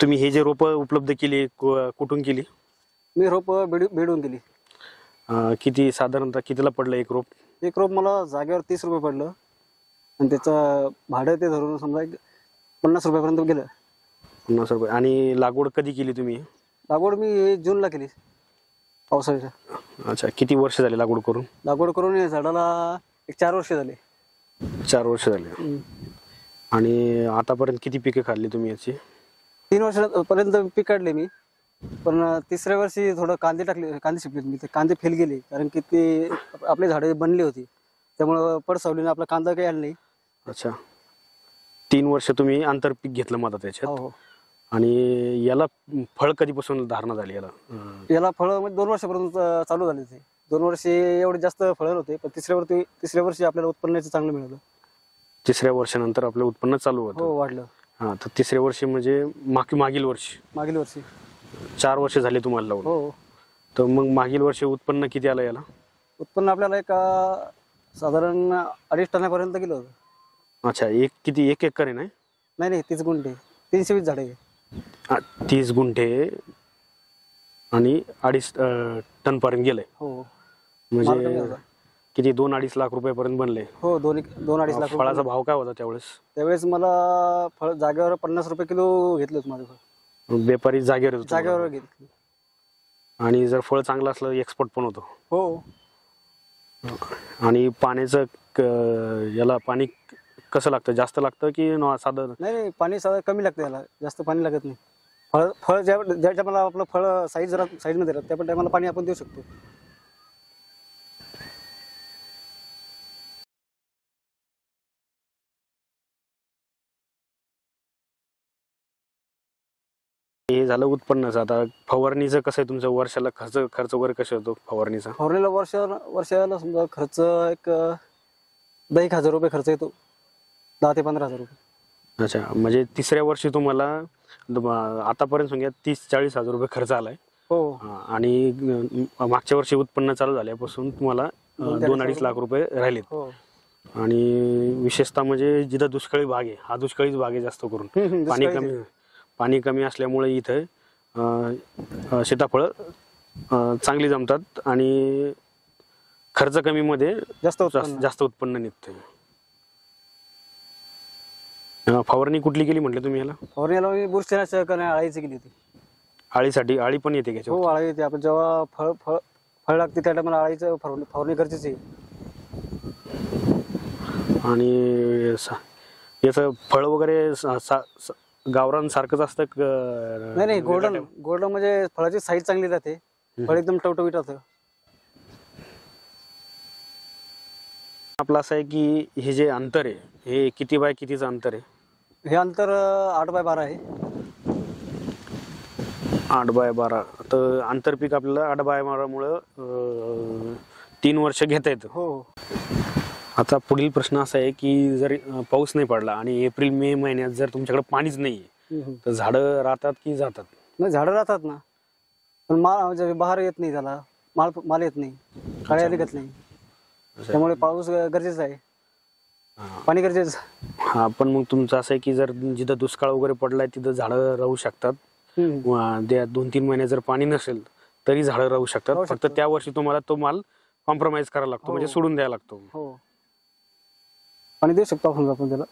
तुम्ही हे जे रोप उपलब्ध केली कुठून केली? मी रोप बेडून दिली. किती साधारणतः कितीला पडलं एक रोप? एक रोप मला जागेवर 30 रुपये पडलं आणि त्याचं भाडं ते धरून समजा 50 रुपयापर्यंत गेलं. 50 रुपये. आणि लागवड कधी केली तुम्ही? लागवड मी जूनला केली, पावसाळ्याच्या. अच्छा, किती वर्ष झाले लागवड करून? लागवड करून या झाडाला एक 4 वर्ष झाले. 4 वर्ष झाले. आणि आतापर्यंत किती पिके खाल्ली तुम्ही याची? 3 वर्षापर्यंत पीक काढले मी, पण तिसऱ्या वर्षी थोडं कांदे शिपले मी. ते कांदे फेल गेले कारण की ते आपले झाडे बनली होती, त्यामुळं पडसावलीने आपला कांदा काही आला नाही. अच्छा, 3 वर्ष तुम्ही आंतरपीक घेतलं माझा त्याच्यात. हो. आणि याला फळ कधीपासून धारणा झाली? याला फळं म्हणजे 2 वर्षापर्यंत चालू झाले. ते 2 वर्षी एवढे जास्त फळं होते, पण तिसऱ्या वर्षी आपल्याला उत्पन्नाचं चांगलं मिळालं. तिसऱ्या वर्षानंतर आपलं उत्पन्न चालू होतं. हो, वाढलं. हा, तर तिसऱ्या वर्षी म्हणजे मागील वर्षी 4 वर्ष झाले तुम्हाला लावून. हो. तर मग मागील वर्षी उत्पन्न किती आलं याला? उत्पन्न आपल्याला एक साधारण 2.5 टनापर्यंत गेलं होतं. अच्छा, एक एकर आहे? नाही, 30 गुंठे, 320 झाडे. 30 गुंठे आणि 2.5 टन पर्यंत गेले. हो, म्हणजे किती 2-2.5 लाख रुपयापर्यंत बनले? हो, 2-2.5 लाख. फळाचा भाव काय होता त्यावेळेस मला फळ जागेवर 50 रुपये किलो घेतलं होतं माझं फळ. व्यापारी जागेवर घेतलं. आणि जर फळ चांगलं असलं एक्सपोर्ट पण होतो. हो. आणि पाण्याचं याला पाणी कसं लागतं? जास्त लागतं की साधं? नाही, पाणी कमी लागतं याला, जास्त पाणी लागत नाही. फळ ज्या टायमाला आपलं फळ साईजमध्ये राहतं त्या पण टायमाला पाणी आपण देऊ शकतो. हे झालं उत्पन्नाचं. आता फवारणीचं कसं आहे तुमचं? वर्षाला खर्च वगैरे कसं होतो फवारणीचा? फवारणीला वर्षाला समजा खर्च एक 10,000 रुपये खर्च येतो. 10,000 ते 15,000 रुपये. अच्छा, म्हणजे तिसऱ्या वर्षी तुम्हाला आतापर्यंत सांगा 30-40 हजार रुपये खर्च आलाय. हो. आणि मागच्या वर्षी उत्पन्न चालू झाल्यापासून तुम्हाला 2-2.5 लाख रुपये राहिलेत. हो. आणि विशेषतः म्हणजे जिथं दुष्काळी भाग आहे, हा दुष्काळीच भाग आहे जास्त करून. पाणी कमी असल्यामुळे इथं सीताफळ चांगली जमतात आणि खर्च कमी मध्ये जास्त उत्पन्न निघतं. फवारणी कुठली केली म्हटलं तुम्ही याला? फवारणीला मी बुरशीनाशक आणि अळीची केली होती. अळीसाठी? अळी पण येते का? हो, अळी येते. आपण जेव्हा फळ लागते त्या टायमाला अळीचं फवारणी गरजेची आहे. आणि याचं फळ वगैरे गावरान सारखंच असतं? नाही, गोल्डन म्हणजे फळाची साईज चांगली राहते, फळ एकदम टवटवीत राहतं. आपलं असं आहे की हे जे अंतर आहे हे किती बाय कितीचं अंतर आहे? हे अंतर 8x12 आहे. 8x12. तर आंतरपीक आपल्याला 8x12 मुळे 3 वर्ष घेता येतं. हो. आता पुढील प्रश्न असा आहे की जर पाऊस नाही पडला आणि एप्रिल-मे महिन्यात जर तुमच्याकडे पाणीच नाही तर झाडं राहतात की जातात? नाही, झाडं राहतात ना, पण म्हणजे बहार येत नाही, त्याला माल येत नाही, काळ्या निघत नाही. त्यामुळे पाऊस गरजेचा आहे, पाणी गरजेचं. हा, पण मग तुमचं असं आहे की जर जिथं दुष्काळ वगैरे पडलाय तिथं झाडं राहू शकतात. 2-3 महिने जर पाणी नसेल तरी झाडं राहू शकतात. फक्त त्या वर्षी तुम्हाला तो माल कॉम्प्रोमाइज करायला लागतो, म्हणजे सोडून द्यायला लागतो. हो, पाणी देऊ शकतो आपण त्याला.